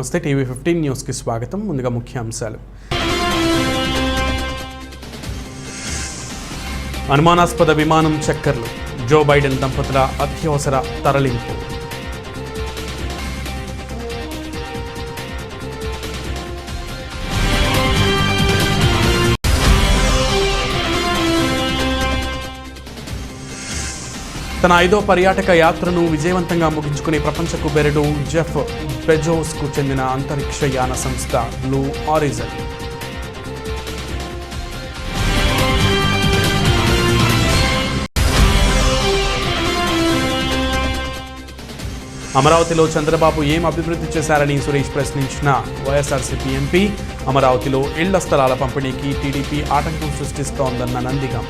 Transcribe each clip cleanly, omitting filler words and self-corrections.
నమస్తే TV 15 news కి స్వాగతం. ముందుగా ముఖ్యాంశాలు. అనుమానాస్పద విమానం చక్కర్లు, జో బైడెన్ దంపతుల అత్యవసర తరలింపు. తన 5వ పర్యాటక యాత్రను విజయవంతంగా ముగించుకునే ప్రపంచ కుబేరుడు జెఫ్ బెజోస్కు చెందిన అంతరిక్ష యాన సంస్థ బ్లూ ఆరిజన్. అమరావతిలో చంద్రబాబు ఏం అభివృద్ధి చేశారని సురేష్ ప్రశ్నించిన వైఎస్ఆర్సీపీ ఎంపీ. అమరావతిలో ఇళ్ల స్థలాల పంపిణీకి టీడీపీ ఆటంకం సృష్టిస్తోందన్న నందిగం.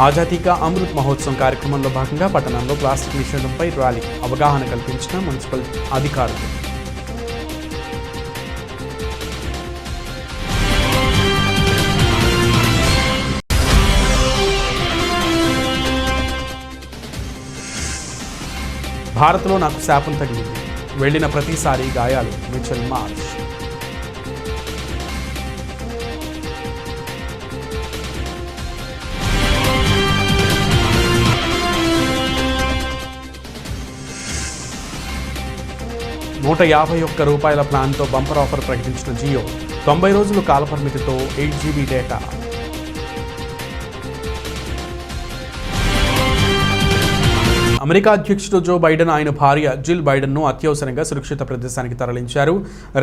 ఆజాదీ కా అమృత్ మహోత్సవం కార్యక్రమంలో భాగంగా పట్టణంలో ప్లాస్టిక్ నిషేధంపై ర్యాలీ, అవగాహన కల్పించిన మున్సిపల్ అధికారులు. భారత్లో నాకు శాపం తగిలింది, వెళ్లిన ప్రతిసారి గాయాలు. Mitchell Marsh. ₹151 ప్లాన్తో బంపర్ ఆఫర్ ప్రకటించిన జియో. 90 రోజులు కాలపరిమితితో 8 GB డేటా. అమెరికా అధ్యక్షుడు జో బైడెన్ ఆయన భార్య జిల్ బైడెన్ను అత్యవసరంగా సురక్షిత ప్రదేశానికి తరలించారు.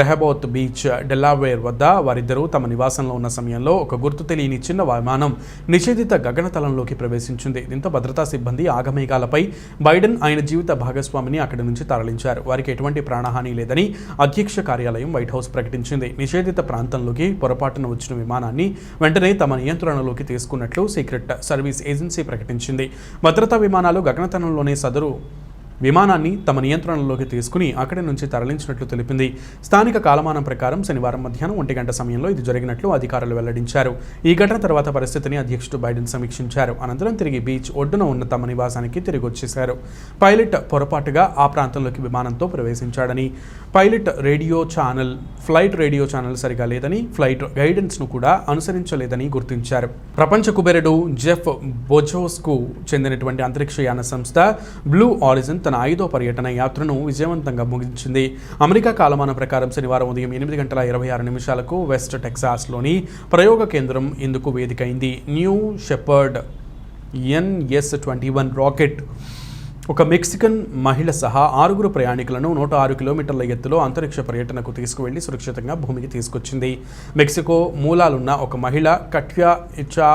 రెహబోత్ బీచ్, డెలావేర్ వద్ద వారిద్దరూ తమ నివాసంలో ఉన్న సమయంలో ఒక గుర్తు తెలియని చిన్న విమానం నిషేధిత గగనతలంలోకి ప్రవేశించింది. దీంతో భద్రతా సిబ్బంది ఆగమేఘాలపై బైడెన్ ఆయన జీవిత భాగస్వామిని అక్కడి నుంచి తరలించారు. వారికి ఎటువంటి ప్రాణహాని లేదని అధ్యక్ష కార్యాలయం వైట్ హౌస్ ప్రకటించింది. నిషేధిత ప్రాంతంలోకి పొరపాటున వచ్చిన విమానాన్ని వెంటనే తమ నియంత్రణలోకి తీసుకున్నట్లు సీక్రెట్ సర్వీస్ ఏజెన్సీ ప్రకటించింది. భద్రతా విమానాలు గగనతలంలో సదరు విమానాన్ని తమ నియంత్రణలోకి తీసుకుని అక్కడి నుంచి తరలించినట్లు తెలిపింది. స్థానిక కాలమానం ప్రకారం శనివారం మధ్యాహ్నం 1 గంట సమయంలో ఇది జరిగినట్లు అధికారులు వెల్లడించారు. ఈ ఘటన తర్వాత పరిస్థితిని అధ్యక్షుడు బైడెన్ సమీక్షించారు. అనంతరం తిరిగి బీచ్ ఒడ్డున ఉన్న తమ నివాసానికి తిరిగి వచ్చేశారు. పైలట్ పొరపాటుగా ఆ ప్రాంతంలోకి విమానంతో ప్రవేశించాడని, ఫ్లైట్ రేడియో ఛానల్ సరిగా లేదని, ఫ్లైట్ గైడెన్స్ను కూడా అనుసరించలేదని గుర్తించారు. ప్రపంచ కుబేరుడు జెఫ్ బెజోస్కు చెందినటువంటి అంతరిక్ష యాన సంస్థ బ్లూ ఆరిజన్ తన 5వ పర్యటన యాత్రను విజయవంతంగా ముగించింది. అమెరికా కాలమానం ప్రకారం శనివారం ఉదయం 8:26 వెస్ట్ టెక్సాస్లోని ప్రయోగ కేంద్రం ఇందుకు వేదికైంది. న్యూ షెపర్డ్ NS-21 రాకెట్ ఒక మెక్సికన్ మహిళ సహా 6 ప్రయాణికులను 106 కిలోమీటర్ల ఎత్తులో అంతరిక్ష పర్యటనకు తీసుకువెళ్లి సురక్షితంగా భూమికి తీసుకొచ్చింది. మెక్సికో మూలాలున్న ఒక మహిళ కట్యా ఇచా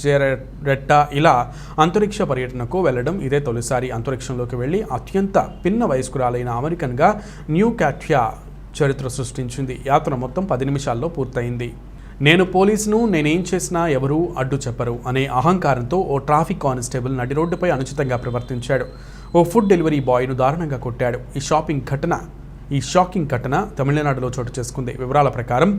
జెరెట్టా ఇలా అంతరిక్ష పర్యటనకు వెళ్లడం ఇదే తొలిసారి. అంతరిక్షంలోకి వెళ్లి అత్యంత పిన్న వయస్కురాలైన అమెరికన్గా న్యూ కాట్యా చరిత్ర సృష్టించింది. యాత్ర మొత్తం 10 నిమిషాల్లో పూర్తయింది. నేను పోలీసును, నేనేం చేసినా ఎవరూ అడ్డు చెప్పరు అనే అహంకారంతో ఓ ట్రాఫిక్ కానిస్టేబుల్ నడి రోడ్డుపై అనుచితంగా ప్రవర్తించాడు. ఓ ఫుడ్ డెలివరీ బాయ్ను దారుణంగా కొట్టాడు. ఈ షాకింగ్ ఘటన తమిళనాడులో చోటు చేసుకుంది. వివరాల ప్రకారం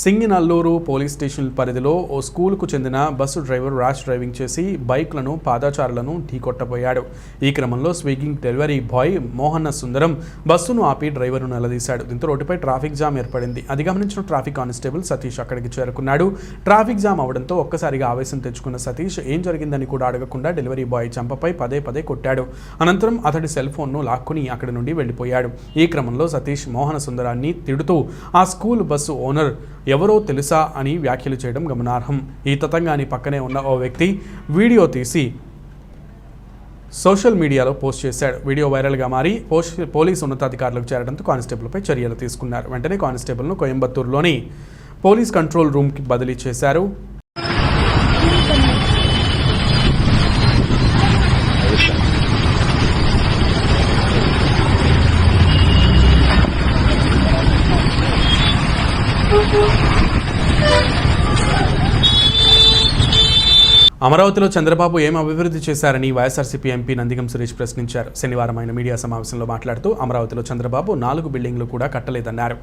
సింగినల్లూరు పోలీస్ స్టేషన్ పరిధిలో ఓ స్కూలుకు చెందిన బస్సు డ్రైవర్ ర్యాష్ డ్రైవింగ్ చేసి బైక్లను, పాదచారులను ఢీకొట్టబోయాడు. ఈ క్రమంలో స్విగ్గింగ్ డెలివరీ బాయ్ మోహన సుందరం బస్సును ఆపి డ్రైవర్ను నిలదీశాడు. దీంతో రోడ్డుపై ట్రాఫిక్ జామ్ ఏర్పడింది. అది గమనించిన ట్రాఫిక్ కానిస్టేబుల్ సతీష్ అక్కడికి చేరుకున్నాడు. ట్రాఫిక్ జామ్ అవడంతో ఒక్కసారిగా ఆవేశం తెచ్చుకున్న సతీష్ ఏం జరిగిందని కూడా అడగకుండా డెలివరీ బాయ్ చంపపై పదే కొట్టాడు. అనంతరం అతడి సెల్ ఫోన్ను లాక్కుని అక్కడి నుండి వెళ్లిపోయాడు. ఈ క్రమంలో సతీష్ మోహన సుందరాన్ని తిడుతూ ఆ స్కూల్ బస్సు ఓనర్ ఎవరో తెలుసా అని వ్యాఖ్యలు చేయడం గమనార్హం. ఈ తతంగాన్ని పక్కనే ఉన్న ఓ వ్యక్తి వీడియో తీసి సోషల్ మీడియాలో పోస్ట్ చేశాడు. వీడియో వైరల్గా మారి పోలీసు ఉన్నతాధికారులకు చేరడంతో కానిస్టేబుల్పై చర్యలు తీసుకున్నారు. వెంటనే కానిస్టేబుల్ను కోయంబత్తూరులోని పోలీస్ కంట్రోల్ రూమ్కి బదిలీ చేశారు. అమరావతిలో చంద్రబాబు ఏం అభివృద్ధి చేశారని వైఎస్ఆర్సీపీ ఎంపీ నందిగం సురేష్ ప్రశ్నించారు. శనివారం ఆయన మీడియా సమావేశంలో మాట్లాడుతూ అమరావతిలో చంద్రబాబు 4 బిల్డింగ్లు కూడా కట్టలేదన్నారు.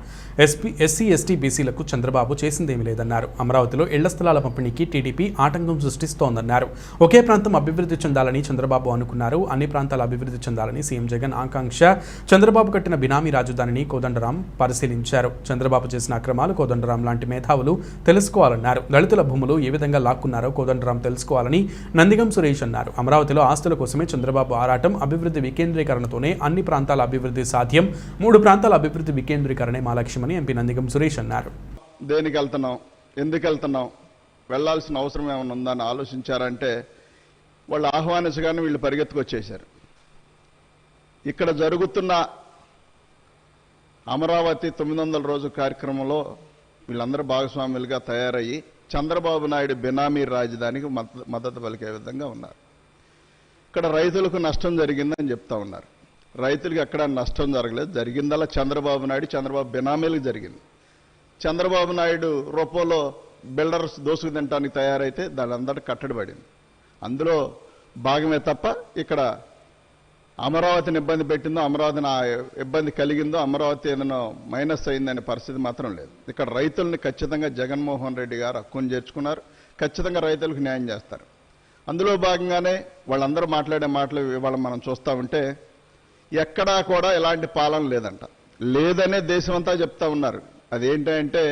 ఎస్సీ ఎస్టీ బీసీలకు చంద్రబాబు చేసిందేమీ లేదన్నారు. అమరావతిలో ఇళ్ల స్థలాల పంపిణీకి టీడీపీ ఆటంకం సృష్టిస్తోందన్నారు. ఒకే ప్రాంతం అభివృద్ధి చెందాలని చంద్రబాబు అనుకున్నారు. అన్ని ప్రాంతాలు అభివృద్ధి చెందాలని సీఎం జగన్ ఆకాంక్ష. చంద్రబాబు కట్టిన బినామీ రాజధానిని కోదండరాం పరిశీలించారు. చంద్రబాబు చేసిన అక్రమాలు కోదండరాం లాంటి మేధావులు తెలుసుకోవాలన్నారు. దళితుల భూములు ఏ విధంగా లాక్కున్నారో కోదండరాం తెలుసుకోవాలని నందిగం సురేష్ అన్నారు. అమరావతిలో ఆస్తుల కోసమే చంద్రబాబు ఆరాటం. అభివృద్ధి వికేంద్రీకరణతోనే అన్ని ప్రాంతాల అభివృద్ధి సాధ్యం. 3 ప్రాంతాల అభివృద్ధి వికేంద్రీకరణే మా లక్ష్యమని ఎంపీ నందిగం సురేష్ అన్నారు. దేనికి వెళ్తున్నాం, ఎందుకు వెళ్తున్నాం, వెళ్లాల్సిన అవసరం ఏమైనా ఉందని ఆలోచించారంటే వాళ్ళు ఆహ్వానించగానే వీళ్ళు పరిగెత్తుకొచ్చేశారు. ఇక్కడ జరుగుతున్న అమరావతి 900 రోజు కార్యక్రమంలో వీళ్ళందరూ భాగస్వాములుగా తయారయ్యి చంద్రబాబు నాయుడు బినామీ రాజధానికి మద్దతు పలికే విధంగా ఉన్నారు. ఇక్కడ రైతులకు నష్టం జరిగిందని చెప్తా ఉన్నారు. రైతులకు ఎక్కడ నష్టం జరగలేదు. జరిగిందల్లా చంద్రబాబు బినామీలకు జరిగింది. చంద్రబాబు నాయుడు రూపంలో బిల్డర్స్ దోసుకు తినడానికి తయారైతే దాని అందరూ కట్టడి పడింది. అందులో భాగమే తప్ప ఇక్కడ అమరావతిని ఇబ్బంది పెట్టిందో, అమరావతిని ఇబ్బంది కలిగిందో, అమరావతి ఏదైనా మైనస్ అయిందనే పరిస్థితి మాత్రం లేదు. ఇక్కడ రైతుల్ని ఖచ్చితంగా జగన్మోహన్ రెడ్డి గారు హక్కును చేర్చుకున్నారు. ఖచ్చితంగా రైతులకు న్యాయం చేస్తారు. అందులో భాగంగానే వాళ్ళందరూ మాట్లాడే మాటలు ఇవాళ మనం చూస్తూ ఉంటే ఎక్కడా కూడా ఎలాంటి పాలన లేదంట. లేదనే దేశం అంతా చెప్తా ఉన్నారు. అదేంటంటే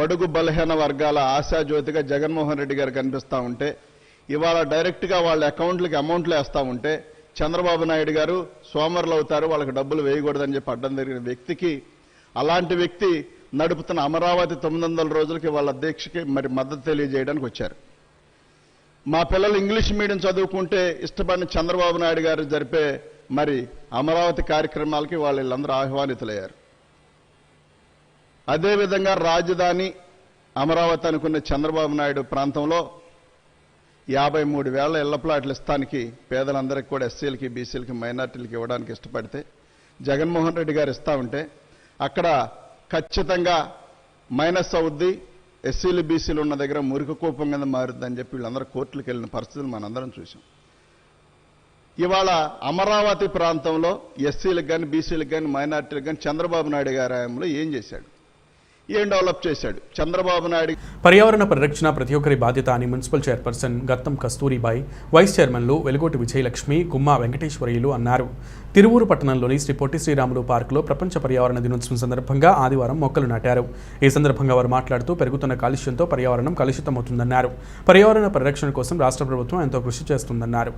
బడుగు బలహీన వర్గాల ఆశాజ్యోతిగా జగన్మోహన్ రెడ్డి గారు కనిపిస్తూ ఉంటే ఇవాళ డైరెక్ట్గా వాళ్ళ అకౌంట్లకి అమౌంట్లు వేస్తూ ఉంటే చంద్రబాబు నాయుడు గారు సోమరులు అవుతారు, వాళ్ళకి డబ్బులు వేయకూడదని చెప్పి అడ్డం జరిగిన వ్యక్తికి, అలాంటి వ్యక్తి నడుపుతున్న అమరావతి 900 రోజులకి వాళ్ళ దీక్షకి మరి మద్దతు తెలియజేయడానికి వచ్చారు. మా పిల్లలు ఇంగ్లీష్ మీడియం చదువుకుంటే ఇష్టపడిన చంద్రబాబు నాయుడు గారు జరిపే మరి అమరావతి కార్యక్రమాలకి వీళ్ళందరూ ఆహ్వానితులయ్యారు. అదేవిధంగా రాజధాని అమరావతి అనుకున్న చంద్రబాబు నాయుడు ప్రాంతంలో 53,000 ఇళ్ల ప్లాట్లు ఇస్తానికి పేదలందరికీ కూడా ఎస్సీలకి బీసీలకి మైనార్టీలకి ఇవ్వడానికి ఇష్టపడితే జగన్మోహన్ రెడ్డి గారు ఇస్తా ఉంటే అక్కడ ఖచ్చితంగా మైనస్ అవుద్ది, ఎస్సీలు బీసీలు ఉన్న దగ్గర మురికి కూపం కింద మారుద్దని చెప్పి వీళ్ళందరూ కోర్టులకు వెళ్ళిన పరిస్థితులు మనందరం చూసాం. ఇవాళ అమరావతి ప్రాంతంలో ఎస్సీలకు కానీ బీసీలకు కానీ మైనార్టీలకు కానీ చంద్రబాబు నాయుడు గారి హయాంలో ఏం చేశాడు, ఏం డెవలప్ చేశాడు చంద్రబాబు నాయుడు? పర్యావరణ పరిరక్షణ ప్రతి ఒక్కరి బాధ్యత అని మున్సిపల్ చైర్పర్సన్ గత్తం కస్తూరిబాయి, వైస్ చైర్మన్లు వెలుగోటి విజయలక్ష్మి, గుమ్మా వెంకటేశ్వరయ్యలు అన్నారు. తిరువూరు పట్టణంలోని శ్రీ పొట్టి శ్రీరాములు పార్కులో ప్రపంచ పర్యావరణ దినోత్సవం సందర్భంగా ఆదివారం మొక్కలు నాటారు. ఈ సందర్భంగా వారు మాట్లాడుతూ పెరుగుతున్న కాలుష్యంతో పర్యావరణం కలుషితమవుతుందన్నారు. పర్యావరణ పరిరక్షణ కోసం రాష్ట్ర ప్రభుత్వం ఎంతో కృషి చేస్తుందన్నారు.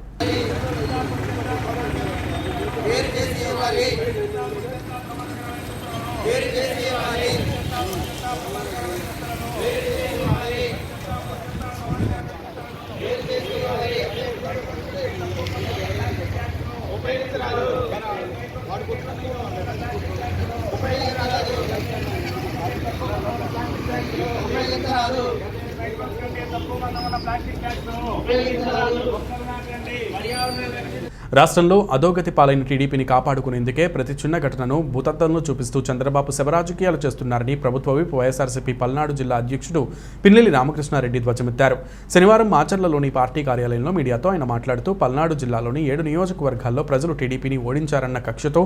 రాష్ట్రంలో అధోగతి పాలైన టీడీపీని కాపాడుకునేందుకే ప్రతి చిన్న ఘటనను భూతత్వంలో చూపిస్తూ చంద్రబాబు శవరాజకీయాలు చేస్తున్నారని ప్రభుత్వ విప్ వైఎస్ఆర్సీపీ పల్నాడు జిల్లా అధ్యక్షుడు పిన్నెల్లి రామకృష్ణారెడ్డి ధ్వజమెత్తారు. శనివారం మాచర్లలోని పార్టీ కార్యాలయంలో మీడియాతో ఆయన మాట్లాడుతూ పల్నాడు జిల్లాలోని 7 నియోజకవర్గాల్లో ప్రజలు టీడీపీని ఓడించారన్న కక్షతో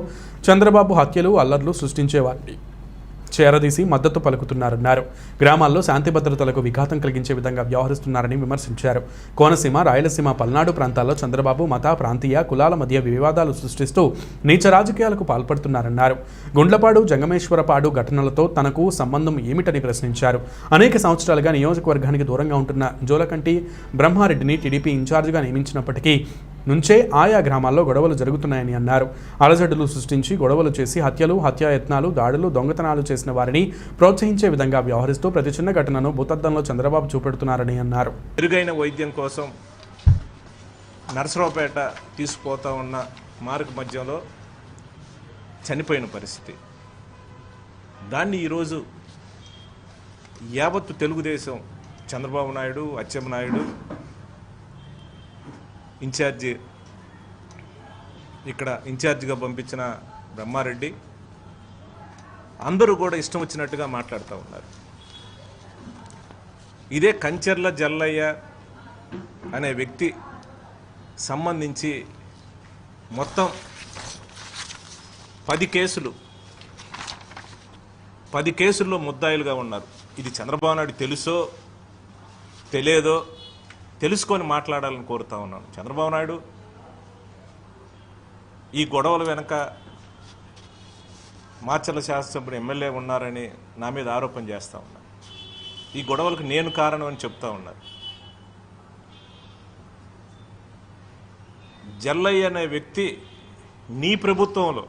చంద్రబాబు హత్యలు, అల్లర్లు సృష్టించేవారిని చేరదీసి మద్దతు పలుకుతున్నారన్నారు. గ్రామాల్లో శాంతి భద్రతలకు విఘాతం కలిగించే విధంగా వ్యవహరిస్తున్నారని విమర్శించారు. కోనసీమ, రాయలసీమ, పల్నాడు ప్రాంతాల్లో చంద్రబాబు మత, ప్రాంతీయ, కులాల మధ్య వివాదాలు సృష్టిస్తూ నీచ రాజకీయాలకు పాల్పడుతున్నారన్నారు. గుండ్లపాడు, జంగమేశ్వరపాడు ఘటనలతో తనకు సంబంధం ఏమిటని ప్రశ్నించారు. అనేక సంవత్సరాలుగా నియోజకవర్గానికి దూరంగా ఉంటున్న జోలకంటి బ్రహ్మారెడ్డిని టీడీపీ ఇన్ఛార్జిగా నియమించినప్పటికీ నుంచే ఆయా గ్రామాల్లో గొడవలు జరుగుతున్నాయని అన్నారు. అలజడులు సృష్టించి గొడవలు చేసి హత్యలు, హత్యాయత్నాలు, దాడులు, దొంగతనాలు చేసిన వారిని ప్రోత్సహించే విధంగా వ్యవహరిస్తూ ప్రతి చిన్న ఘటనను భూతద్దంలో చంద్రబాబు చూపెడుతున్నారని అన్నారు. మెరుగైన వైద్యం కోసం నరసరావుపేట తీసుకుపోతా ఉన్న మార్గ మధ్యలో చనిపోయిన పరిస్థితి. దాన్ని ఈరోజు యావత్తు తెలుగుదేశం, చంద్రబాబు నాయుడు, అచ్చెన్నాయుడు, ఇన్ఛార్జిగా పంపించిన బ్రహ్మారెడ్డి అందరూ కూడా ఇష్టం వచ్చినట్టుగా మాట్లాడుతూ ఉన్నారు. ఇదే కంచెర్ల జల్లయ్య అనే వ్యక్తి సంబంధించి మొత్తం 10 కేసుల్లో ముద్దాయిలుగా ఉన్నారు. ఇది చంద్రబాబు నాయుడు తెలుసో తెలియదో తెలుసుకొని మాట్లాడాలని కోరుతా ఉన్నాను. చంద్రబాబు నాయుడు ఈ గొడవల వెనక మాచర్ల శాసనసభ్యుడు ఎమ్మెల్యే ఉన్నారని నా మీద ఆరోపణ చేస్తూ ఉన్నారు. ఈ గొడవలకు నేను కారణం అని చెప్తా ఉన్నారు. జల్లయ్య అనే వ్యక్తి నీ ప్రభుత్వంలో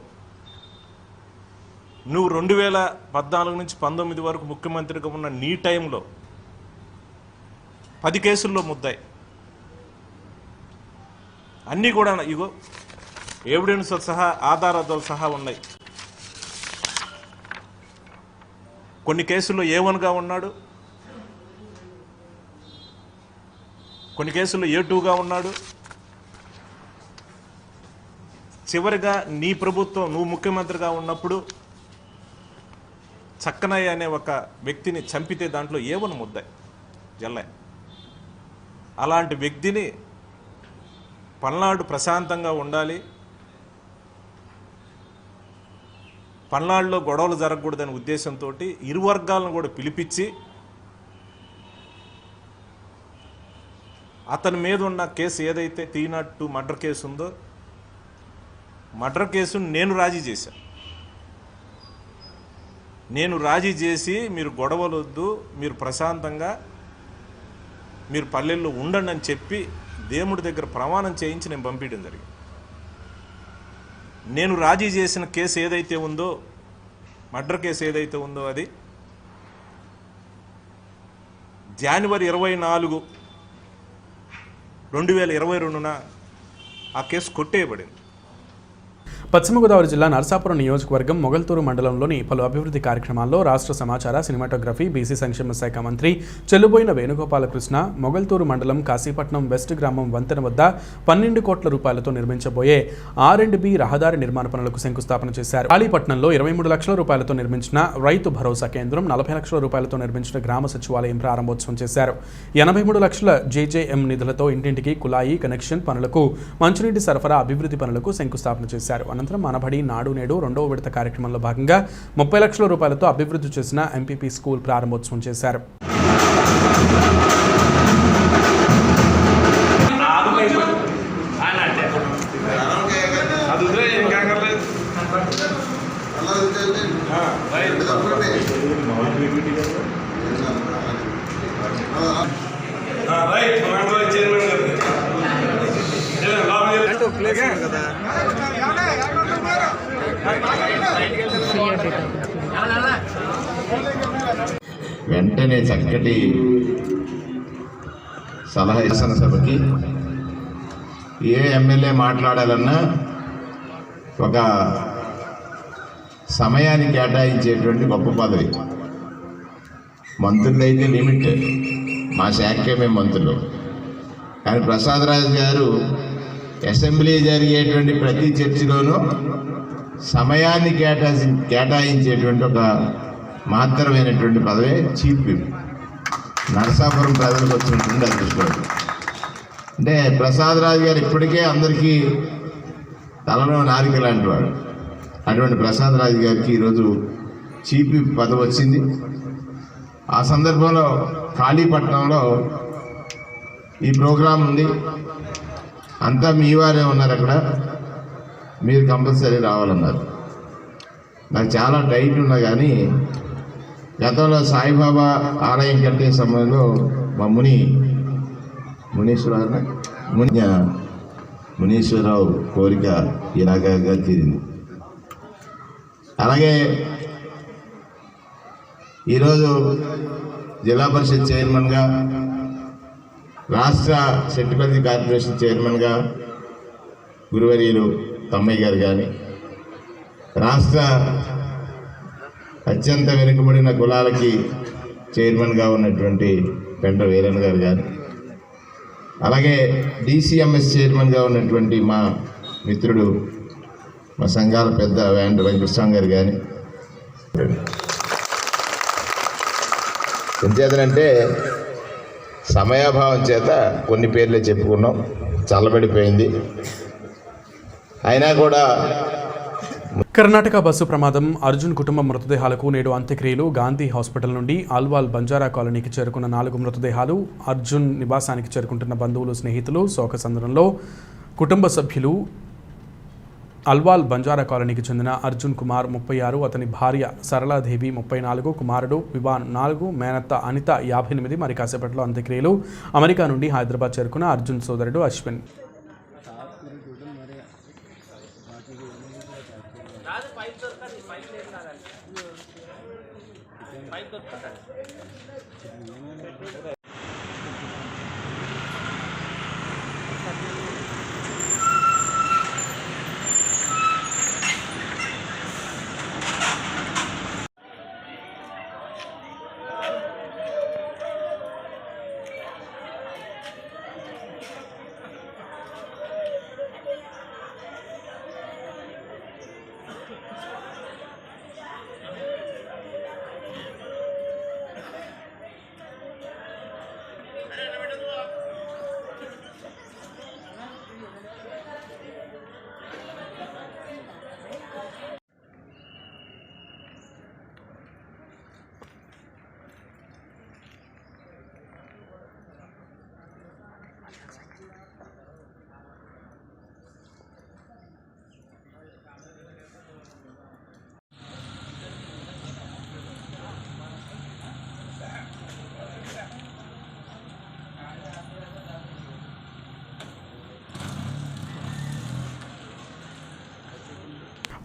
నువ్వు 2014 నుంచి 19 వరకు ముఖ్యమంత్రిగా ఉన్న నీ టైంలో 10 కేసుల్లో ముద్దాయి. అన్నీ కూడా ఇగో ఎవిడెన్స్ సహా ఆధారాలతో సహా ఉన్నాయి. కొన్ని కేసుల్లో A1గా ఉన్నాడు, కొన్ని కేసుల్లో A2గా ఉన్నాడు. చివరిగా నీ ప్రభుత్వం నువ్వు ముఖ్యమంత్రిగా ఉన్నప్పుడు చక్కనయ్య అనే ఒక వ్యక్తిని చంపితే దాంట్లో A1 ముద్దాయి జల్లయ్య. అలాంటి వ్యక్తిని పల్నాడు ప్రశాంతంగా ఉండాలి, పల్నాడులో గొడవలు జరగకూడదనే ఉద్దేశంతో ఇరు వర్గాలను కూడా పిలిపించి అతని మీద ఉన్న కేసు ఏదైతే 302 మర్డర్ కేసు ఉందో మర్డర్ కేసును నేను రాజీ చేశాను. నేను రాజీ చేసి మీరు గొడవలు వద్దు, మీరు ప్రశాంతంగా మీరు పల్లెల్లో ఉండండి అని చెప్పి దేవుడి దగ్గర ప్రమాణం చేయించి నేను పంపించడం జరిగింది. నేను రాజీ చేసిన కేసు ఏదైతే ఉందో మర్డర్ కేసు ఏదైతే ఉందో అది జనవరి 24, 2022న ఆ కేసు కొట్టేయబడింది. పశ్చిమ గోదావరి జిల్లా నరసాపురం నియోజకవర్గం మొగల్తూరు మండలంలోని పలు అభివృద్ధి కార్యక్రమాల్లో రాష్ట్ర సమాచార సినిమాటోగ్రఫీ బీసీ సంక్షేమ శాఖ మంత్రి చెల్లుబోయిన వేణుగోపాలకృష్ణ మొగల్తూరు మండలం కాశీపట్నం వెస్ట్ గ్రామం వంతెన వద్ద 12 కోట్ల రూపాయలతో నిర్మించబోయే R&B రహదారి నిర్మాణ పనులకు శంకుస్థాపన చేశారు. కాళీపట్నంలో 23 లక్షల రూపాయలతో నిర్మించిన రైతు భరోసా కేంద్రం, 40 లక్షల రూపాయలతో నిర్మించిన గ్రామ సచివాలయం ప్రారంభోత్సవం చేశారు. 83 లక్షల JJM నిధులతో ఇంటింటికి కుళాయి కనెక్షన్ పనులకు, మంచినీటి సరఫరా అభివృద్ధి పనులకు శంకుస్థాపన చేశారు. అనంతరం మనబడి నాడు నేడు 2వ విడత కార్యక్రమంలో భాగంగా 30 లక్షల రూపాయలతో అభివృద్ధి చేసిన MPP స్కూల్ ప్రారంభోత్సవం చేశారు. వెంటనే చక్కటి సలహా ఇస్తున్న సభకి ఏ ఎమ్మెల్యే మాట్లాడాలన్నా ఒక సమయాన్ని కేటాయించేటువంటి గొప్ప పదవి. మంత్రులైతే లిమిట్, మా శాఖకే మేము మంత్రులు. కానీ ప్రసాదరాజు గారు అసెంబ్లీ జరిగేటువంటి ప్రతి చర్చలోనూ సమయాన్ని కేటాయించేటువంటి ఒక మహత్తరమైనటువంటి పదవే చీఫ్ విప్. నరసాపురం ప్రజలకు వచ్చినటువంటి అదృష్టం. అంటే ప్రసాదరాజు గారు ఇప్పటికే అందరికీ తలలో నారిక లాంటి వాడు. అటువంటి ప్రసాదరాజు గారికి ఈరోజు చీఫ్ విప్ పదవి వచ్చింది. ఆ సందర్భంలో కాళీపట్నంలో ఈ ప్రోగ్రాం ఉంది, అంతా మీ వారే ఉన్నారు, అక్కడ మీరు కంపల్సరీ రావాలన్నారు. నాకు చాలా టైట్ ఉన్నా కానీ గతంలో సాయిబాబా ఆలయం కట్టే సమయంలో మా మునీశ్వరరావు కోరిక ఇలాగా తీరింది. అలాగే ఈరోజు జిల్లా పరిషత్ చైర్మన్గా, రాష్ట్ర సెట్టిపల్లి కార్పొరేషన్ చైర్మన్గా గురువర్యులు తమ్మయ్య గారు కానీ, రాష్ట్ర అత్యంత వెనుకబడిన కులాలకి చైర్మన్గా ఉన్నటువంటి పెంట వీరన్ గారు కానీ, అలాగే DCMS చైర్మన్గా ఉన్నటువంటి మా మిత్రుడు, మా సంఘాల పెద్ద వేంట వెంకటస్వామి గారు కానీ, ఎంచేతనంటే సమయాభావం చేత కొన్ని పేర్లే చెప్పుకున్నాం, చల్లబడిపోయింది. అయినా కూడా కర్ణాటక బస్సు ప్రమాదం అర్జున్ కుటుంబ మృతదేహాలకు నేడు అంత్యక్రియలు. గాంధీ హాస్పిటల్ నుండి ఆల్వాల్ బంజారా కాలనీకి చేరుకున్న 4 మృతదేహాలు. అర్జున్ నివాసానికి చేరుకుంటున్న బంధువులు, స్నేహితులు శోకసంద్రంలో. కుటుంబ సభ్యులు అల్వాల్ బంజారా కాలనీకి చెందిన అర్జున్ కుమార్ 36, అతని భార్య సరళాదేవి 34, కుమారుడు వివాన్ 4, మేనత్త అనిత 58. మరి కాసేపట్లో అంత్యక్రియలు. అమెరికా నుండి హైదరాబాద్ చేరుకున్న అర్జున్ సోదరుడు అశ్విన్.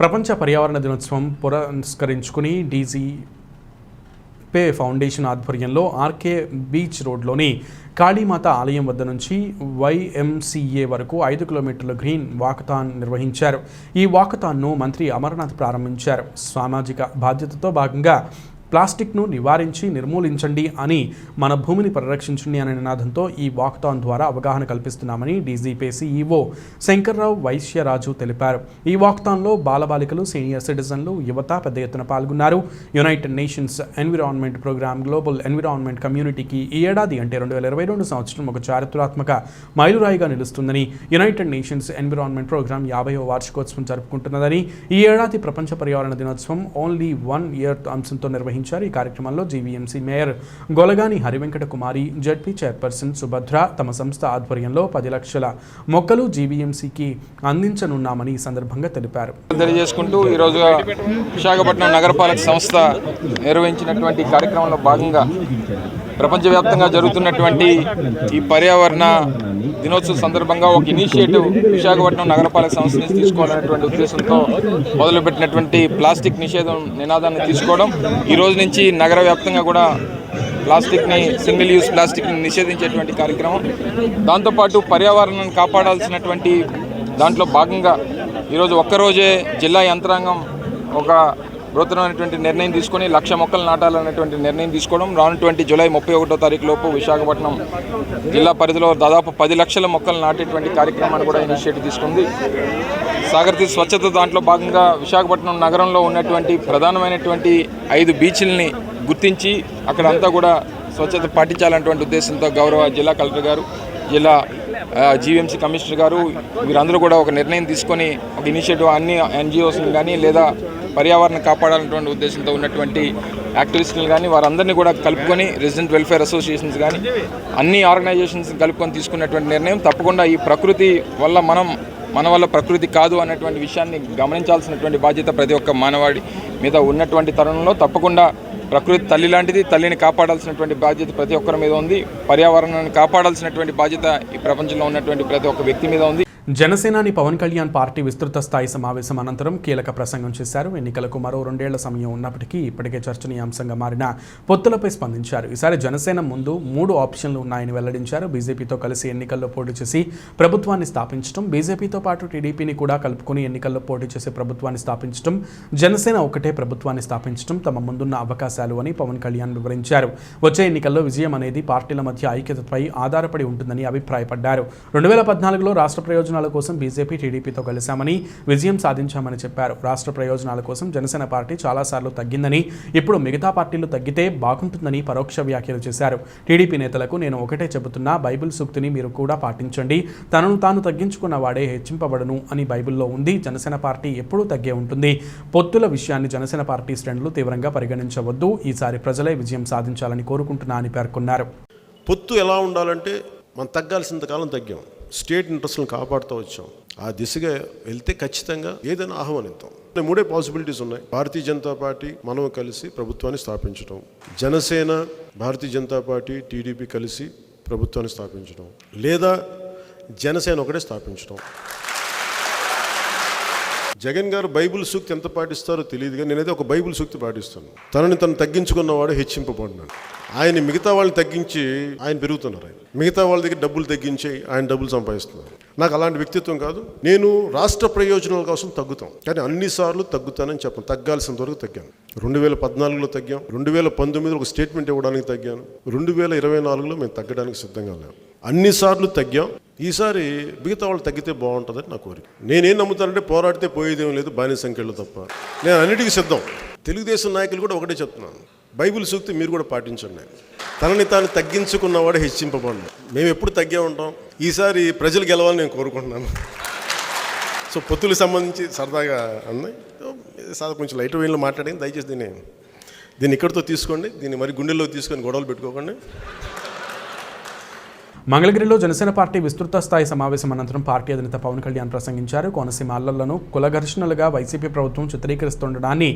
ప్రపంచ పర్యావరణ దినోత్సవం పురస్కరించుకుని డీజీ పే ఫౌండేషన్ ఆధ్వర్యంలో ఆర్కే బీచ్ రోడ్లోని కాళీమాత ఆలయం వద్ద నుంచి YMCA వరకు 5 కిలోమీటర్ల గ్రీన్ వాకథాన్ నిర్వహించారు. ఈ వాకథాన్ను మంత్రి అమర్నాథ్ ప్రారంభించారు. సామాజిక బాధ్యతతో భాగంగా ప్లాస్టిక్ను నివారించి నిర్మూలించండి అని, మన భూమిని పరిరక్షించండి అనే నినాదంతో ఈ వాకథాన్ ద్వారా అవగాహన కల్పిస్తున్నామని డీజీపీ CEO శంకర్రావు వైశ్యరాజు తెలిపారు. ఈ వాకథాన్లో బాలబాలికలు, సీనియర్ సిటిజన్లు, యువత పెద్ద ఎత్తున పాల్గొన్నారు. United nations environment programme global environment కమ్యూనిటీకి ఈ ఏడాది అంటే 2022 సంవత్సరం ఒక చారిత్రాత్మక మైలురాయిగా నిలుస్తుందని, యునైటెడ్ నేషన్స్ ఎన్విరాన్మెంట్ ప్రోగ్రామ్ 50వ వార్షికోత్సవం జరుపుకుంటున్నదని, ఈ ఏడాది ప్రపంచ పర్యావరణ దినోత్సవం ఓన్లీ వన్ ఇయర్ అంశంతో నిర్వహించారు. ఈ కార్యక్రమంలో జీవీఎంసీ మేయర్ గొలగాని హరివెంకట కుమారి, జడ్పీ చైర్పర్సన్ సుభద్ర తమ సంస్థ ఆధ్వర్యంలో 10 లక్షల మొక్కలు జీవీఎంసీకి అందించనున్నామని ఈ సందర్భంగా తెలిపారు. తెలియజేసుకుంటూ ఈరోజు విశాఖపట్నం నగరపాలక సంస్థ నిర్వహించినటువంటి కార్యక్రమంలో భాగంగా ప్రపంచవ్యాప్తంగా జరుగుతున్నటువంటి ఈ పర్యావరణ దినోత్సవం సందర్భంగా ఒక ఇనిషియేటివ్ విశాఖపట్నం నగరపాలక సంస్థ నుంచి తీసుకోవాలనేటువంటి ఉద్దేశంతో మొదలుపెట్టినటువంటి ప్లాస్టిక్ నిషేధం నినాదాన్ని తీసుకోవడం, ఈ రోజు నుంచి నగర వ్యాప్తంగా కూడా ప్లాస్టిక్ని, సింగిల్ యూజ్ ప్లాస్టిక్ని నిషేధించేటువంటి కార్యక్రమం. దాంతోపాటు పర్యావరణాన్ని కాపాడాల్సినటువంటి దాంట్లో భాగంగా ఈరోజు ఒక్కరోజే జిల్లా యంత్రాంగం ఒక బృహత్తరమైనటువంటి నిర్ణయం తీసుకొని 1,00,000 మొక్కలు నాటాలనేటువంటి నిర్ణయం తీసుకోవడం. రానుటువంటి జూలై 31వ తారీఖు లోపు విశాఖపట్నం జిల్లా పరిధిలో దాదాపు 10 లక్షల మొక్కలు నాటేటువంటి కార్యక్రమాన్ని కూడా ఇనిషియేటివ్ తీసుకుంది. సాగర్తీ స్వచ్ఛత దాంట్లో భాగంగా విశాఖపట్నం నగరంలో ఉన్నటువంటి ప్రధానమైనటువంటి 5 బీచ్ల్ని గుర్తించి అక్కడంతా కూడా స్వచ్ఛత పాటించాలనేటువంటి ఉద్దేశంతో గౌరవ జిల్లా కలెక్టర్ గారు, జిల్లా జీవీఎంసీ కమిషనర్ గారు వీరందరూ కూడా ఒక నిర్ణయం తీసుకొని ఒక ఇనిషియేటివ్ అన్ని NGOస్ని కానీ లేదా పర్యావరణ కాపాడాలనేటువంటి ఉద్దేశంతో ఉన్నటువంటి యాక్టివిస్టులు కానీ వారందరినీ కూడా కలుపుకొని, రెసిడెంట్ వెల్ఫేర్ అసోసియేషన్స్ కానీ అన్ని ఆర్గనైజేషన్స్ కలుపుకొని తీసుకున్నటువంటి నిర్ణయం. తప్పకుండా ఈ ప్రకృతి వల్ల మన వల్ల ప్రకృతి కాదు అన్నటువంటి విషయాన్ని గమనించాల్సినటువంటి బాధ్యత ప్రతి ఒక్క మానవాడి మీద ఉన్నటువంటి తరుణంలో తప్పకుండా ప్రకృతి తల్లి లాంటిది, తల్లిని కాపాడాల్సినటువంటి బాధ్యత ప్రతి ఒక్కరి మీద ఉంది. పర్యావరణాన్ని కాపాడాల్సినటువంటి బాధ్యత ఈ ప్రపంచంలో ఉన్నటువంటి ప్రతి ఒక్క వ్యక్తి మీద ఉంది. జనసేనాని పవన్ కళ్యాణ్ పార్టీ విస్తృత స్థాయి సమావేశం అనంతరం కీలక ప్రసంగం చేశారు. ఎన్నికలకు మరో 2 ఏళ్ల సమయం ఉన్నప్పటికీ ఇప్పటికే చర్చనీయాంశంగా మారిన పొత్తులపై స్పందించారు. ఈసారి జనసేన ముందు 3 ఆప్షన్లు ఉన్నాయని వెల్లడించారు. బీజేపీతో కలిసి ఎన్నికల్లో పోటీ చేసి ప్రభుత్వాన్ని స్థాపించడం, బీజేపీతో పాటు టీడీపీని కూడా కలుపుకుని ఎన్నికల్లో పోటీ చేసి ప్రభుత్వాన్ని స్థాపించడం, జనసేన ఒకటే ప్రభుత్వాన్ని స్థాపించడం తమ ముందున్న అవకాశాలు అని పవన్ కళ్యాణ్ వివరించారు. వచ్చే ఎన్నికల్లో విజయం అనేది పార్టీల మధ్య ఐక్యతపై ఆధారపడి ఉంటుందని అభిప్రాయపడ్డారు. 2014లో రాష్ట్ర ప్రయోజనం ప్రయోజనాల కోసం బీజేపీ టీడీపీతో కలిశామని విజయం సాధించామని చెప్పారు. రాష్ట్ర ప్రయోజనాల కోసం జనసేన పార్టీ చాలాసార్లు తగ్గిందని, ఇప్పుడు మిగతా పార్టీలు తగ్గితే బాగుంటుందని పరోక్ష వ్యాఖ్యలు చేశారు. టీడీపీ నేతలకు నేను ఒకటే చెబుతున్నా, బైబిల్ సూక్తిని మీరు కూడా పాటించండి. తనను తాను తగ్గించుకున్న వాడే హెచ్చింపబడను అని బైబిల్లో ఉంది. జనసేన పార్టీ ఎప్పుడూ తగ్గే ఉంటుంది. పొత్తుల విషయాన్ని జనసేన పార్టీ శ్రేణులు తీవ్రంగా పరిగణించవద్దు. ఈసారి ప్రజలే విజయం సాధించాలని కోరుకుంటున్నా అని పేర్కొన్నారు. పొత్తు ఎలా ఉండాలంటే మనం తగ్గాల్సినంత కాలం తగ్గాం, స్టేట్ ఇంట్రెస్ట్లను కాపాడుతూ వచ్చాం. ఆ దిశగా వెళ్తే ఖచ్చితంగా ఏదైనా ఆహ్వానిద్దాం. 3 పాసిబిలిటీస్ ఉన్నాయి. భారతీయ జనతా పార్టీ మనం కలిసి ప్రభుత్వాన్ని స్థాపించడం, జనసేన భారతీయ జనతా పార్టీ టీడీపీ కలిసి ప్రభుత్వాన్ని స్థాపించడం, లేదా జనసేన ఒకటే స్థాపించడం. జగన్ గారు బైబిల్ సూక్తి ఎంత పాటిస్తారో తెలియదు, కానీ నేనైతే ఒక బైబిల్ సూక్తి పాటిస్తాను. తనని తను తగ్గించుకున్నవాడు హెచ్చింపబడినాడు. ఆయన మిగతా వాళ్ళని తగ్గించి ఆయన పెరుగుతున్నారు. ఆయన మిగతా వాళ్ళ దగ్గర డబ్బులు తగ్గించి ఆయన డబ్బులు సంపాదిస్తున్నారు. నాకు అలాంటి వ్యక్తిత్వం కాదు. నేను రాష్ట్ర ప్రయోజనాల కోసం తగ్గుతాం, కానీ అన్నిసార్లు తగ్గుతానని చెప్పను. తగ్గాల్సినంత వరకు తగ్గాను. 2014లో తగ్గాం, 2019లో ఒక స్టేట్మెంట్ ఇవ్వడానికి తగ్గాను, 2024లో మేము తగ్గడానికి సిద్ధంగా లేము. అన్నిసార్లు తగ్గాం. ఈసారి మిగతా వాళ్ళు తగ్గితే బాగుంటుందని నా కోరిక. నేనేం నమ్ముతానంటే పోరాడితే పోయేదేం లేదు, బానిస సంఖ్యలో తప్ప. నేను అన్నిటికీ సిద్ధం. తెలుగుదేశం నాయకులు కూడా ఒకటే చెప్తున్నాను, బైబిల్ సూక్తి మీరు కూడా పాటించండి. తనని తాను తగ్గించుకున్నవాడు హెచ్చింపబడి. మేము ఎప్పుడు తగ్గే ఉంటాం. ఈసారి ప్రజలు గెలవాలని నేను కోరుకుంటున్నాను. సో పొత్తులకు సంబంధించి సరదాగా అన్నాయి, కొంచెం లైట్ వేలో మాట్లాడి, దయచేసి దీన్ని ఇక్కడితో తీసుకోండి. దీన్ని మరి గుండెల్లో తీసుకొని గొడవలు పెట్టుకోకండి. మంగళగిరిలో జనసేన పార్టీ విస్తృత స్థాయి సమావేశం అనంతరం పార్టీ అధినేత పవన్ కళ్యాణ్ ప్రసంగించారు. కోనసీమ అల్లర్లను కుల ఘర్షణలుగా వైసీపీ ప్రభుత్వం చిత్రీకరిస్తుండడాన్ని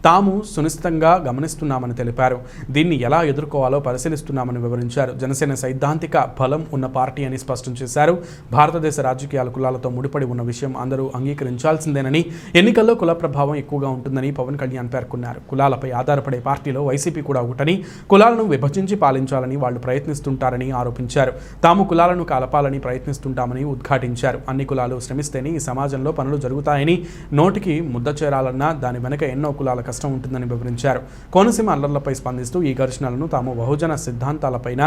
తాము సునిశ్చితంగా గమనిస్తున్నామని తెలిపారు. దీన్ని ఎలా ఎదుర్కోవాలో పరిశీలిస్తున్నామని వివరించారు. జనసేన సైద్ధాంతిక బలం ఉన్న పార్టీ అని స్పష్టం చేశారు. భారతదేశ రాజకీయాల కులాలతో ముడిపడి ఉన్న విషయం అందరూ అంగీకరించాల్సిందేనని, ఎన్నికల్లో కుల ప్రభావం ఎక్కువగా ఉంటుందని పవన్ కళ్యాణ్ పేర్కొన్నారు. కులాలపై ఆధారపడే పార్టీలో వైసీపీ కూడా ఒకటని, కులాలను విభజించి పాలించాలని వాళ్లు ప్రయత్నిస్తుంటారని ఆరోపించారు. తాము కులాలను కలపాలని ప్రయత్నిస్తుంటామని ఉద్ఘాటించారు. అన్ని కులాలు శ్రమిస్తేనే ఈ సమాజంలో పనులు జరుగుతాయని, నోటికి ముద్ద చేరాలన్నా దాని వెనక ఎన్నో కులాల కష్టం ఉంటుందని వివరించారు. కోనసీమ అల్లర్లపై స్పందిస్తూ ఈ ఘర్షణలను తాము బహుజన సిద్ధాంతాలపైన,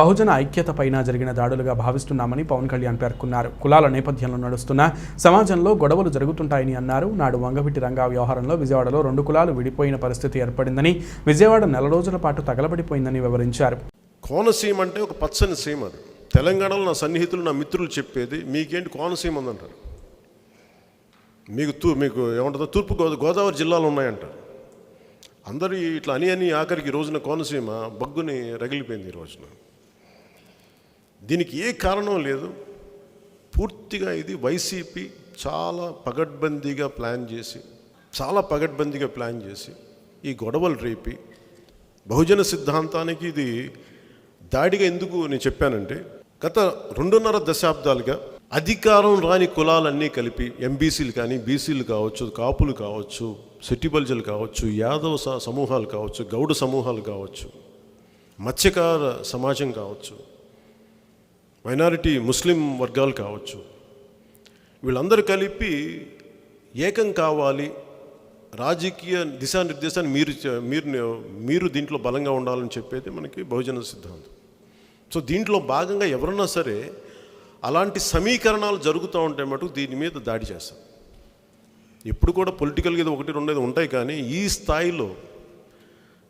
బహుజన ఐక్యతపైన జరిగిన దాడులుగా భావిస్తున్నామని పవన్ కళ్యాణ్ పేర్కొన్నారు. కులాల నేపథ్యంలో నడుస్తున్న సమాజంలో గొడవలు జరుగుతుంటాయని అన్నారు. నాడు వంగవీటి రంగా వ్యవహారంలో విజయవాడలో 2 కులాలు విడిపోయిన పరిస్థితి ఏర్పడిందని, విజయవాడ నెల రోజుల పాటు తగలబడిపోయిందని వివరించారు. కోనసీమ అంటే ఒక పచ్చని సీమ. అది తెలంగాణలో నా సన్నిహితులు, నా మిత్రులు చెప్పేది, మీకేంటి కోనసీమ ఉందంటారు. మీకు ఏమంటుందో తూర్పు గోదావరి జిల్లాలు ఉన్నాయంటారు. అందరూ ఇట్లా అని ఆఖరికి రోజున కోనసీమ బగ్గుని రగిలిపోయింది. ఈ రోజున దీనికి ఏ కారణం లేదు. పూర్తిగా ఇది వైసీపీ చాలా పగడ్బందీగా ప్లాన్ చేసి ఈ గొడవలు రేపి బహుజన సిద్ధాంతానికి ఇది దాడిగా ఎందుకు నేను చెప్పానంటే, గత 2.5 దశాబ్దాలుగా అధికారం రాని కులాలన్నీ కలిపి, ఎంబీసీలు కానీ, బీసీలు కావచ్చు, కాపులు కావచ్చు, సెట్టిబల్జలు కావచ్చు, యాదవ సమూహాలు కావచ్చు, గౌడ సమూహాలు కావచ్చు, మత్స్యకార సమాజం కావచ్చు, మైనారిటీ ముస్లిం వర్గాలు కావచ్చు, వీళ్ళందరూ కలిపి ఏకం కావాలి, రాజకీయ దిశానిర్దేశాన్ని మీరు దీంట్లో బలంగా ఉండాలని చెప్పేది మనకి బహుజన సిద్ధాంతం. సో దీంట్లో భాగంగా ఎవరన్నా సరే అలాంటి సమీకరణాలు జరుగుతూ ఉంటే మటుకు దీని మీద దాడి చేస్తారు. ఎప్పుడు కూడా పొలిటికల్గా ఇది 1-2 ఉంటాయి, కానీ ఈ స్థాయిలో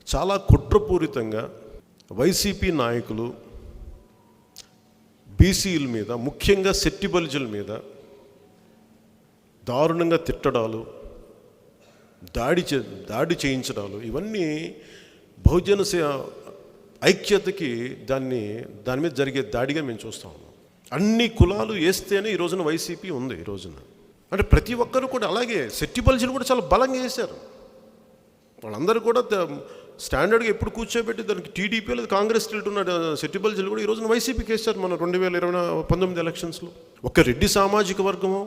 చాలా కుట్రపూరితంగా వైసీపీ నాయకులు బీసీల మీద, ముఖ్యంగా సెట్టిబల్జుల మీద దారుణంగా తిట్టడాలు, దాడి చేయించడాలు, ఇవన్నీ బహుజన ఐక్యతకి దాని మీద జరిగే దాడిగా మేము చూస్తూ ఉన్నాం. అన్ని కులాలు వేస్తేనే ఈ రోజున వైసీపీ ఉంది. ఈ రోజున అంటే ప్రతి ఒక్కరు కూడా అలాగే సెట్టిబల్జీలు కూడా చాలా బలంగా వేశారు. వాళ్ళందరూ కూడా స్టాండర్డ్గా ఎప్పుడు కూర్చోబెట్టి దానికి టీడీపీ లేదా కాంగ్రెస్ తింటున్న సెట్టిబల్జీలు కూడా ఈ రోజున వైసీపీకి వేశారు. మన 2019 ఎలక్షన్స్లో ఒక రెడ్డి సామాజిక వర్గమో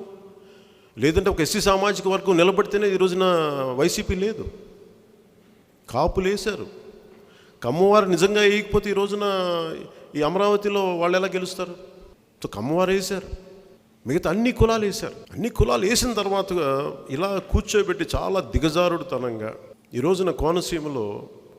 లేదంటే ఒక ఎస్సీ సామాజిక వర్గం నిలబడితేనే ఈ రోజున వైసీపీ లేదు. కాపులు వేశారు. కమ్మవారు నిజంగా వేయకపోతే ఈ రోజున ఈ అమరావతిలో వాళ్ళు ఎలా గెలుస్తారు? సో కమ్మవారు వేశారు, మిగతా అన్ని కులాలు వేశారు. అన్ని కులాలు వేసిన తర్వాత ఇలా కూర్చోబెట్టి చాలా దిగజారుడుతనంగా ఈ రోజున కోనసీమలో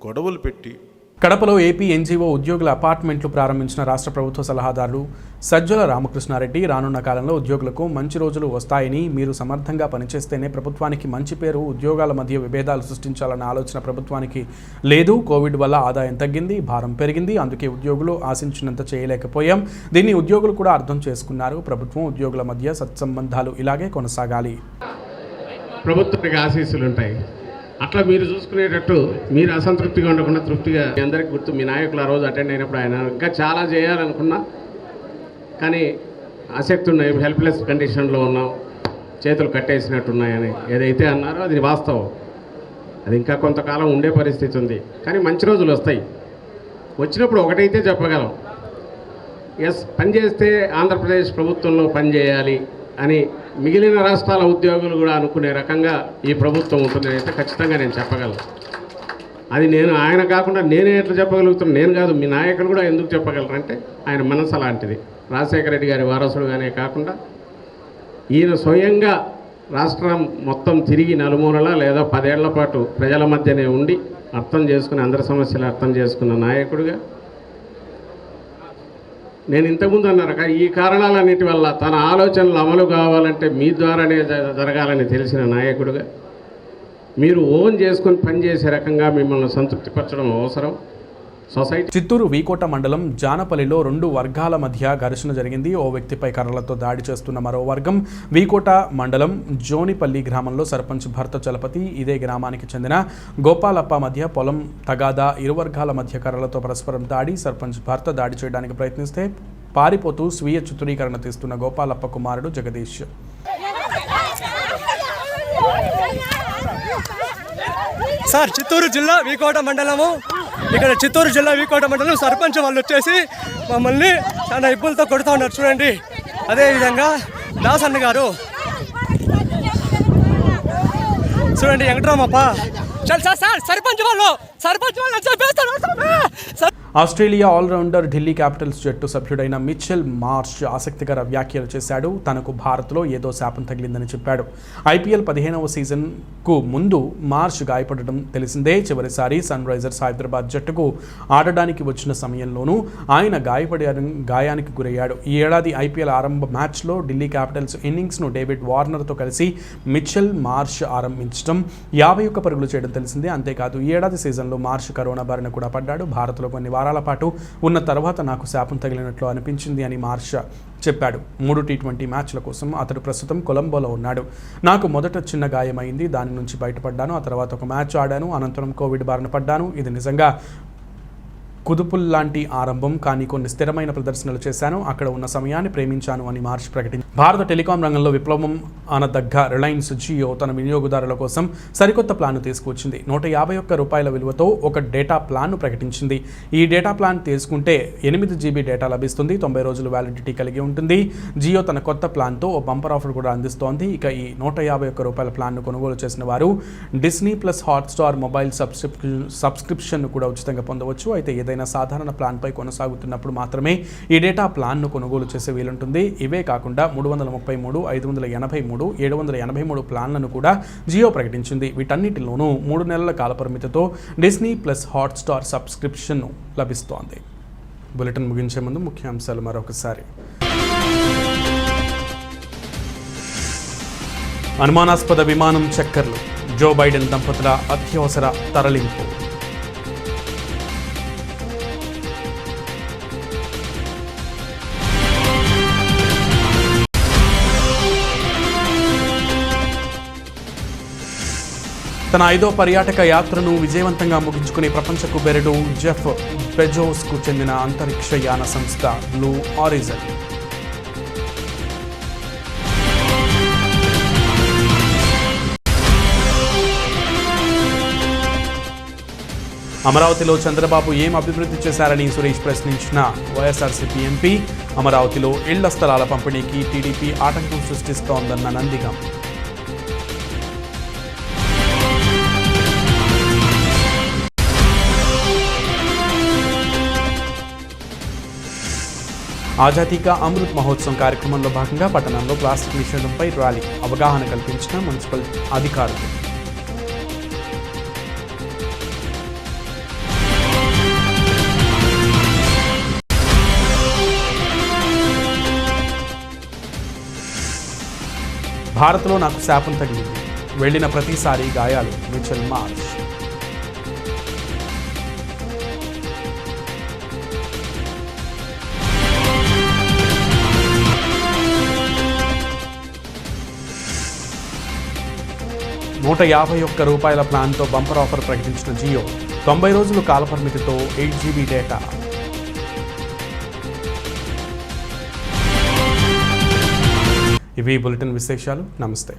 గొడవలు పెట్టి కడపలో ఏపీ ఎన్జీఓ ఉద్యోగుల అపార్ట్మెంట్లు ప్రారంభించిన రాష్ట్ర ప్రభుత్వ సలహాదారులు సజ్జల రామకృష్ణారెడ్డి రానున్న కాలంలో ఉద్యోగులకు మంచి రోజులు వస్తాయని, మీరు సమర్థంగా పనిచేస్తేనే ప్రభుత్వానికి మంచి పేరు, ఉద్యోగాల మధ్య విభేదాలు సృష్టించాలన్న ఆలోచన ప్రభుత్వానికి లేదు. కోవిడ్ వల్ల ఆదాయం తగ్గింది, భారం పెరిగింది, అందుకే ఉద్యోగులు ఆశించినంత చేయలేకపోయాం. దీన్ని ఉద్యోగులు కూడా అర్థం చేసుకున్నారు. ప్రభుత్వం ఉద్యోగుల మధ్య సత్సంబంధాలు ఇలాగే కొనసాగాలి. ప్రభుత్వానికి ఆశీస్సులు ఉంటాయి. అట్లా మీరు చూసుకునేటట్టు మీరు అసంతృప్తిగా ఉండకుండా తృప్తిగా మీ అందరికీ గుర్తు, మీ నాయకులు ఆ రోజు అటెండ్ అయినప్పుడు ఆయన ఇంకా చాలా చేయాలనుకున్నా కానీ ఆసక్తి ఉన్నాయి, హెల్ప్లెస్ కండిషన్లో ఉన్నాం, చేతులు కట్టేసినట్టున్నాయని ఏదైతే అన్నారో అది వాస్తవం. అది ఇంకా కొంతకాలం ఉండే పరిస్థితి ఉంది. కానీ మంచి రోజులు వస్తాయి. వచ్చినప్పుడు ఒకటైతే చెప్పగలం, పనిచేస్తే ఆంధ్రప్రదేశ్ ప్రభుత్వంలో పనిచేయాలి అని మిగిలిన రాష్ట్రాల ఉద్యోగులు కూడా అనుకునే రకంగా ఈ ప్రభుత్వం ఉంటుందని అయితే ఖచ్చితంగా నేను చెప్పగలను. అది ఆయన కాకుండా నేనే ఎట్లా చెప్పగలుగుతున్నాను, నేను కాదు మీ నాయకులు కూడా ఎందుకు చెప్పగలరంటే ఆయన మనసు అలాంటిది. రాజశేఖర రెడ్డి గారి వారసుడుగానే కాకుండా ఈయన స్వయంగా రాష్ట్రం మొత్తం తిరిగి నలుమూలలా లేదా 10 ఏళ్ల పాటు ప్రజల మధ్యనే ఉండి అర్థం చేసుకుని అందరి సమస్యలు అర్థం చేసుకున్న నాయకుడిగా నేను ఇంతకుముందు అన్నారు. ఈ కారణాలన్నిటి వల్ల తన ఆలోచనలు అమలు కావాలంటే మీ ద్వారానే జరగాలని తెలిసిన నాయకుడిగా మీరు ఓన్ చేసుకొని పనిచేసే రకంగా మిమ్మల్ని సంతృప్తిపరచడం అవసరం. సొసైటీ చిత్తూరు వీకోట మండలం జానపల్లిలో 2 వర్గాల మధ్య ఘర్షణ జరిగింది. ఓ వ్యక్తిపై కర్రలతో దాడి చేస్తున్న మరో వర్గం. వీకోట మండలం జోనిపల్లి గ్రామంలో సర్పంచ్ భర్త చలపతి, ఇదే గ్రామానికి చెందిన గోపాలప్ప మధ్య పొలం తగాదా. ఇరు వర్గాల మధ్య కర్రలతో పరస్పరం దాడి. సర్పంచ్ భర్త దాడి చేయడానికి ప్రయత్నిస్తే పారిపోతూ స్వీయ చిత్రీకరణ తీస్తున్న గోపాలప్ప కుమారుడు జగదీష్. సార్, చిత్తూరు జిల్లా వీకోట మండలము, ఇక్కడ చిత్తూరు జిల్లా వీకోట మండలం సర్పంచ్ వాళ్ళు వచ్చేసి మమ్మల్ని చాలా ఇబ్బందులతో కొడుతూ ఉన్నారు చూడండి. అదేవిధంగా దాసన్న గారు చూడండి, వెంకటరామప్ప సార్ సర్పంచ్ వాళ్ళు ఆస్ట్రేలియా ఆల్రౌండర్ ఢిల్లీ క్యాపిటల్స్ జట్టు సభ్యుడైన మిచెల్ మార్ష్ ఆసక్తికర వ్యాఖ్యలు చేశాడు. తనకు భారత్లో ఏదో శాపం తగిలిందని చెప్పాడు. ఐపీఎల్ 15వ సీజన్కు ముందు మార్ష్ గాయపడడం తెలిసిందే. చివరిసారి సన్ రైజర్స్ హైదరాబాద్ జట్టుకు ఆడడానికి వచ్చిన సమయంలోనూ ఆయన గాయానికి గురయ్యాడు. ఈ ఏడాది ఐపీఎల్ ఆరంభ మ్యాచ్లో ఢిల్లీ క్యాపిటల్స్ ఇన్నింగ్స్ను డేవిడ్ వార్నర్తో కలిసి మిచెల్ మార్ష్ ఆరంభించడం 51 పరుగులు చేయడం తెలిసిందే. అంతేకాదు ఈ ఏడాది సీజన్లో మార్ష్ కరోనా బారిన కూడా పడ్డాడు. భారత్లో కొన్ని వారాల పాటు ఉన్న తర్వాత నాకు శాపం తగిలినట్లు అనిపించింది అని మార్ష్ చెప్పాడు. 3 T20 మ్యాచ్ల కోసం అతడు ప్రస్తుతం కొలంబోలో ఉన్నాడు. నాకు మొదట చిన్న గాయమైంది, దాని నుంచి బయటపడ్డాను. ఆ తర్వాత ఒక మ్యాచ్ ఆడాను, అనంతరం కోవిడ్ బారిన పడ్డాను. ఇది నిజంగా కుదుపుల్లాంటి ఆరంభం, కానీ కొన్ని స్థిరమైన ప్రదర్శనలు చేశాను. అక్కడ ఉన్న సమయాన్ని ప్రేమించాను అని మార్ష్ ప్రకటించారు. భారత టెలికాం రంగంలో విప్లవం అనదగ్గ రిలయన్స్ జియో తన వినియోగదారుల కోసం సరికొత్త ప్లాన్ను తీసుకొచ్చింది. ₹151 విలువతో ఒక డేటా ప్లాన్ను ప్రకటించింది. ఈ డేటా ప్లాన్ తీసుకుంటే 8 GB డేటా లభిస్తుంది. 90 రోజులు వ్యాలిడిటీ కలిగి ఉంటుంది. జియో తన కొత్త ప్లాన్తో ఓ బంపర్ ఆఫర్ కూడా అందిస్తోంది. ఇక ఈ ₹151 ప్లాన్ను కొనుగోలు చేసిన వారు డిస్నీ ప్లస్ హాట్స్టార్ మొబైల్ సబ్స్క్రిప్షన్ను కూడా ఉచితంగా పొందవచ్చు. అయితే ఏదైనా సాధారణ ప్లాన్పై కొనసాగుతున్నప్పుడు మాత్రమే ఈ డేటా ప్లాన్ను కొనుగోలు చేసే వీలుంటుంది. ఇవే కాకుండా 333, 583, 783 ప్లాన్లను కూడా జియో ప్రకటించింది. వీటన్నిటిలోనూ 3 నెలల కాలపరిమితితో డిస్నీ ప్లస్ హాట్స్టార్ సబ్స్క్రిప్షన్ లభిస్తోంది. బులెటిన్ ముగించే ముందు ముఖ్యాంశాలు మరొకసారి. అనుమానాస్పద విమానం చక్కర్లు, జో బైడెన్ దంపతుల అత్యవసర తరలింపు. తన 5వ పర్యాటక యాత్రను విజయవంతంగా ముగించుకుని ప్రపంచ కుబేరుడు జెఫ్ బెజోస్కు చెందిన అంతరిక్ష యాన సంస్థ బ్లూ ఆరిజన్. అమరావతిలో చంద్రబాబు ఏం అభివృద్ధి చేశారని సురేష్ ప్రశ్నించిన వైఎస్ఆర్సీపీ ఎంపీ. అమరావతిలో ఇళ్ల స్థలాల పంపిణీకి టీడీపీ ఆటంకం సృష్టిస్తోందన్న నందిగం. ఆజాదీకా అమృత్ మహోత్సవం కార్యక్రమంలో భాగంగా పట్టణంలో ప్లాస్టిక్ నిషేధంపై ర్యాలీ, అవగాహన కల్పించిన మున్సిపల్ అధికారులు. భారత్లో నాకు శాపం తగిలింది. వెళ్ళిన ప్రతిసారి గాయాలు. Mitchell Marsh. ₹151 ప్లాన్తో బంపర్ ఆఫర్ ప్రకటించిన జియో. 90 రోజులు కాలపరిమితితో 8 GB డేటా. ఇవి బులెటిన్ విశేషాలు. నమస్తే.